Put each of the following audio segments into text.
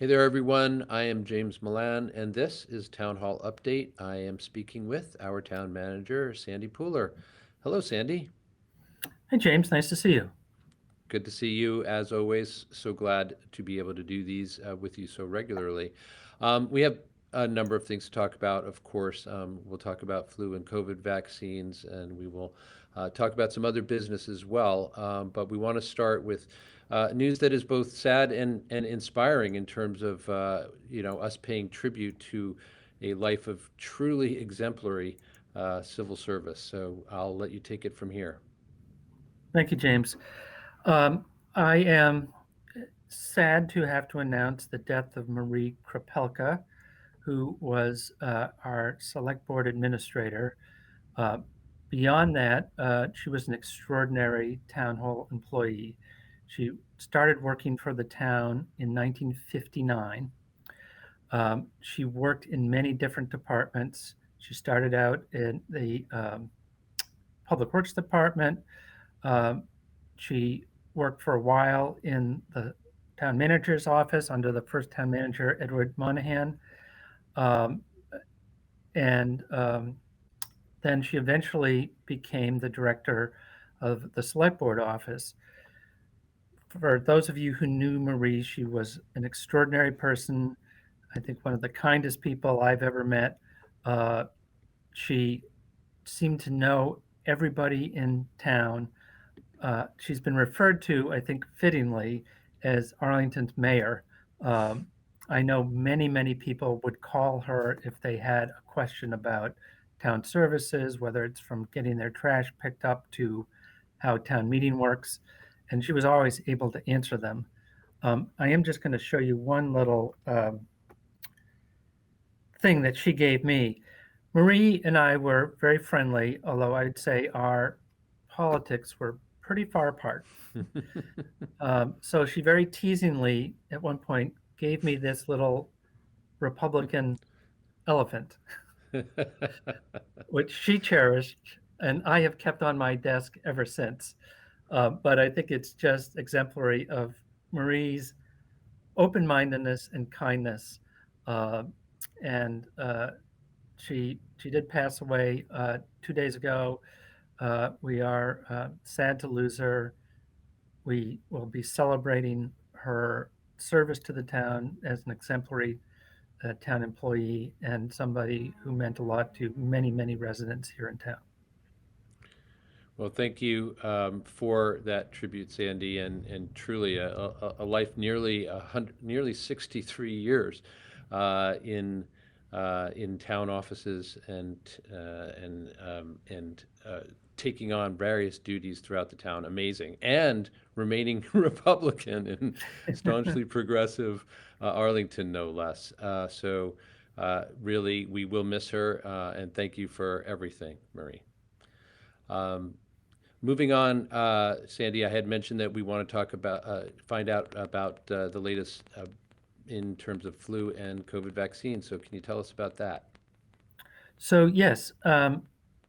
Hey there, everyone. I am James Milan, and this is Town Hall Update. I am speaking with our town manager, Sandy Pooler. Hello, Sandy. Hey, James, nice to see you. Good to see you, as always. So glad to be able to do these with you so regularly. We have a number of things to talk about, of course. We'll talk about flu and COVID vaccines, and we will talk about some other business as well. But we want to start with news that is both sad and inspiring in terms of us paying tribute to a life of truly exemplary civil service. So I'll let you take it from here. Thank you, James. Um, I am sad to have to announce the death of Marie Krepelka, who was our select board administrator. Uh, Beyond that, she was an extraordinary town hall employee. She started working for the town in 1959. She worked in many different departments. She started out in the Public Works Department. Um, she worked for a while in the town manager's office under the first town manager, Edward Monahan. Um, and then she eventually became the director of the select board office. For those of you who knew Marie, she was an extraordinary person. I think one of the kindest people I've ever met. Uh, she seemed to know everybody in town. She's been referred to, I think, fittingly, as Arlington's mayor. Um, I know many people would call her if they had a question about town services, whether it's from getting their trash picked up to how town meeting works, and she was always able to answer them. I am just going to show you one little thing that she gave me. Marie and I were very friendly, although I'd say our politics were pretty far apart. So she very teasingly, at one point, gave me this little Republican elephant, which she cherished, and I have kept on my desk ever since. But I think it's just exemplary of Marie's open-mindedness and kindness. Uh, and she did pass away 2 days ago. We are sad to lose her. We will be celebrating her service to the town as an exemplary town employee and somebody who meant a lot to many residents here in town. Well, thank you for that tribute, Sandy, and truly a life nearly 63 years in town offices and taking on various duties throughout the town. Amazing, and remaining Republican and staunchly progressive Arlington, no less. Really, we will miss her, and thank you for everything, Marie. Um, Moving on, Sandy, I had mentioned that we want to talk about, find out about the latest in terms of flu and COVID vaccine. So, can you tell us about that? So yes,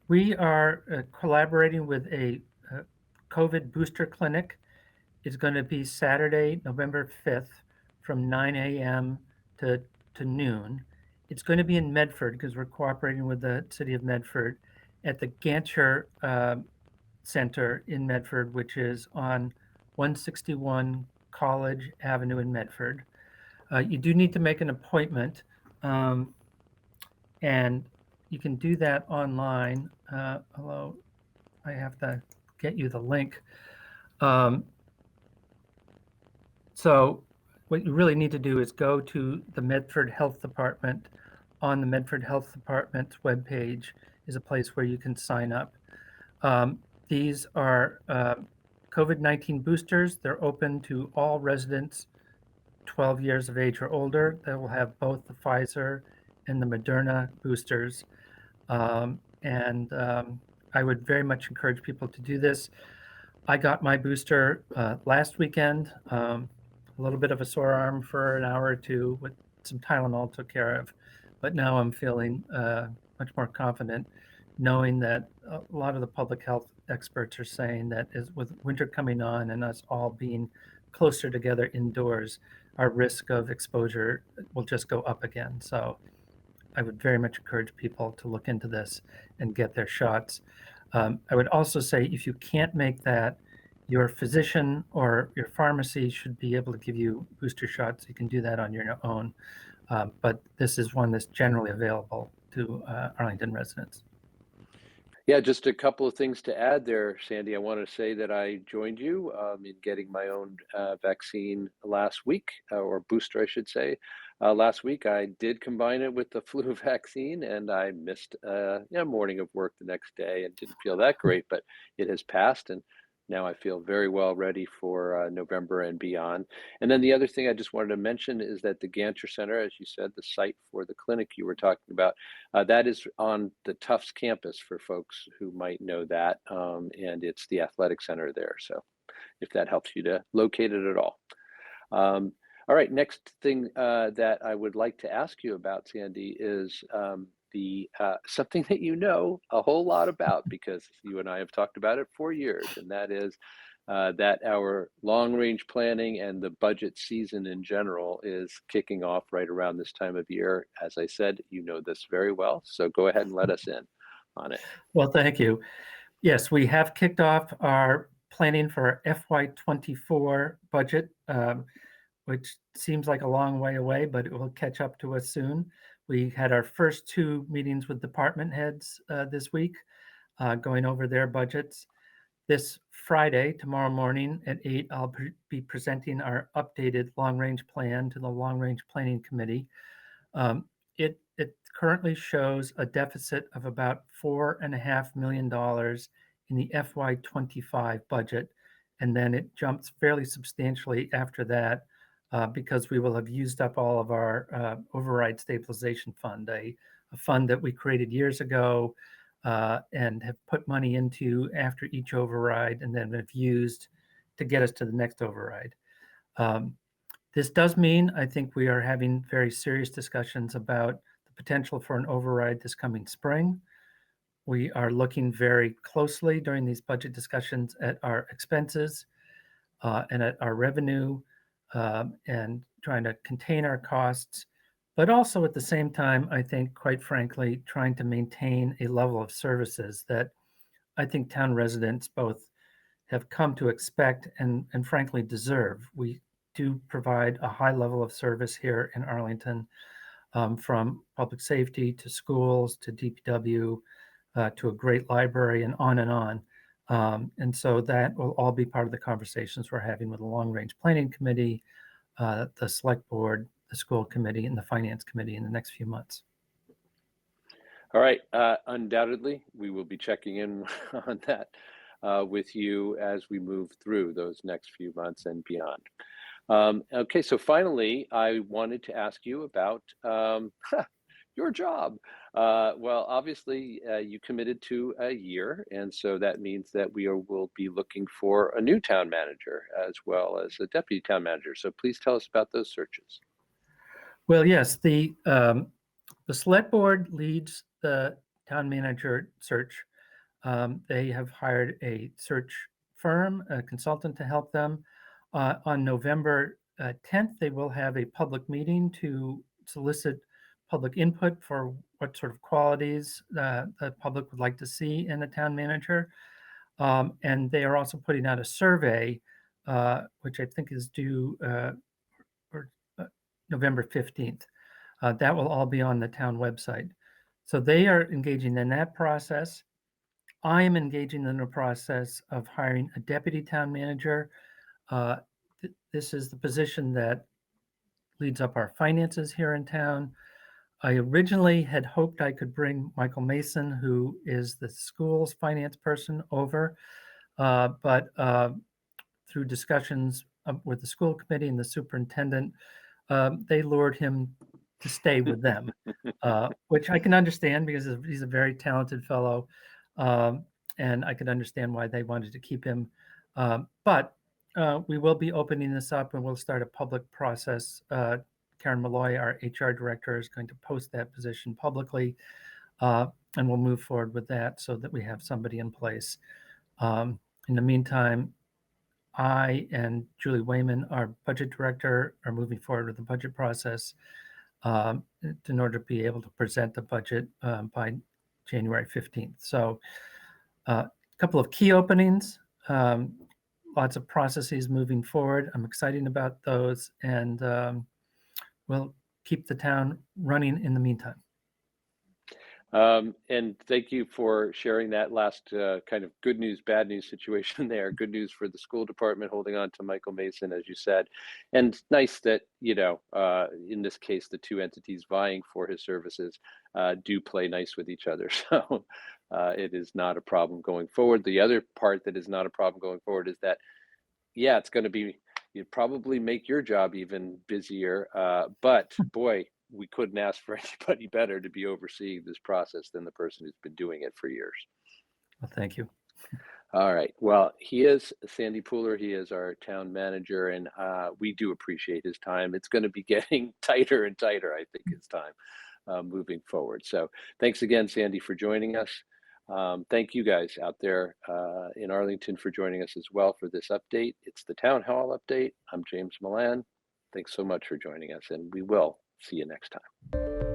we are collaborating with a COVID booster clinic. It's going to be Saturday, November 5th from 9 a.m. to noon. It's going to be in Medford because we're cooperating with the city of Medford at the Gancher Center in Medford, which is on 161 College Avenue in Medford. You do need to make an appointment, um, and you can do that online. Although I have to get you the link. Um, so what you really need to do is go to the Medford Health Department. On the Medford Health Department's webpage is a place where you can sign up. Um, these are COVID-19 boosters. They're open to all residents 12 years of age or older. They will have both the Pfizer and the Moderna boosters. And I would very much encourage people to do this. I got my booster last weekend. A little bit of a sore arm for an hour or two with some Tylenol took care of, but now I'm feeling much more confident, knowing that a lot of the public health experts are saying that with winter coming on and us all being closer together indoors, our risk of exposure will just go up again. So I would very much encourage people to look into this and get their shots. I would also say if you can't make that, your physician or your pharmacy should be able to give you booster shots. You can do that on your own. But this is one that's generally available to Arlington residents. Yeah, just a couple of things to add there, Sandy. I want to say that I joined you in getting my own vaccine last week, or booster, I should say. Last week, I did combine it with the flu vaccine, and I missed morning of work the next day and didn't feel that great, but it has passed, and now I feel very well ready for November and beyond. And then the other thing I just wanted to mention is that the Ganter Center, as you said, the site for the clinic you were talking about, that is on the Tufts campus for folks who might know that, and it's the athletic center there. So if that helps you to locate it at all. All right, next thing that I would like to ask you about, Sandy, is the something that you know a whole lot about because you and I have talked about it for years, and that is that our long range planning and the budget season in general is kicking off right around this time of year. As I said, you know this very well, so go ahead and let us in on it. Well, thank you. Yes, we have kicked off our planning for our FY24 budget, which seems like a long way away, but it will catch up to us soon. We had our first 2 meetings with department heads this week, going over their budgets. This Friday, tomorrow morning at 8, I'll be presenting our updated long-range plan to the Long-Range Planning Committee. It currently shows a deficit of about $4.5 million in the FY25 budget, and then it jumps fairly substantially after that because we will have used up all of our override stabilization fund, a fund that we created years ago and have put money into after each override and then have used to get us to the next override. This does mean I think we are having very serious discussions about the potential for an override this coming spring. We are looking very closely during these budget discussions at our expenses and at our revenue and trying to contain our costs, but also at the same time, I think, quite frankly, trying to maintain a level of services that I think town residents both have come to expect and frankly deserve. We do provide a high level of service here in Arlington, from public safety to schools to DPW to a great library and on and on. And so that will all be part of the conversations we're having with the Long Range Planning Committee, the Select Board, the School Committee, and the Finance Committee in the next few months. All right, undoubtedly, we will be checking in on that with you as we move through those next few months and beyond. Okay, so finally, I wanted to ask you about your job. Well, obviously, you committed to a year, and so that means that will be looking for a new town manager as well as a deputy town manager. So please tell us about those searches. Well, yes, the Select Board leads the town manager search. They have hired a search firm, a consultant to help them. On November 10th, they will have a public meeting to solicit public input for what sort of qualities the public would like to see in a town manager. And they are also putting out a survey, which I think is due November 15th. That will all be on the town website. So they are engaging in that process. I am engaging in the process of hiring a deputy town manager. This is the position that leads up our finances here in town. I originally had hoped I could bring Michael Mason, who is the school's finance person, over, but through discussions with the school committee and the superintendent, they lured him to stay with them, which I can understand because he's a very talented fellow, and I can understand why they wanted to keep him. But we will be opening this up and we'll start a public process. Karen Malloy, our HR director, is going to post that position publicly, and we'll move forward with that so that we have somebody in place. In the meantime, I and Julie Wayman, our budget director, are moving forward with the budget process in order to be able to present the budget by January 15th. So a couple of key openings, lots of processes moving forward. I'm excited about those, and we'll keep the town running in the meantime. And thank you for sharing that last kind of good news, bad news situation there. Good news for the school department holding on to Michael Mason, as you said. And nice that, in this case, the two entities vying for his services do play nice with each other. So it is not a problem going forward. The other part that is not a problem going forward is that, yeah, it's going to be, you probably make your job even busier. But boy, we couldn't ask for anybody better to be overseeing this process than the person who's been doing it for years. Well, thank you. All right. Well, he is Sandy Pooler. He is our town manager, and we do appreciate his time. It's going to be getting tighter and tighter, I think, his time moving forward. So thanks again, Sandy, for joining us. Thank you guys out there in Arlington for joining us as well for this update. It's the Town Hall update. I'm James Milan. Thanks so much for joining us, and we will see you next time.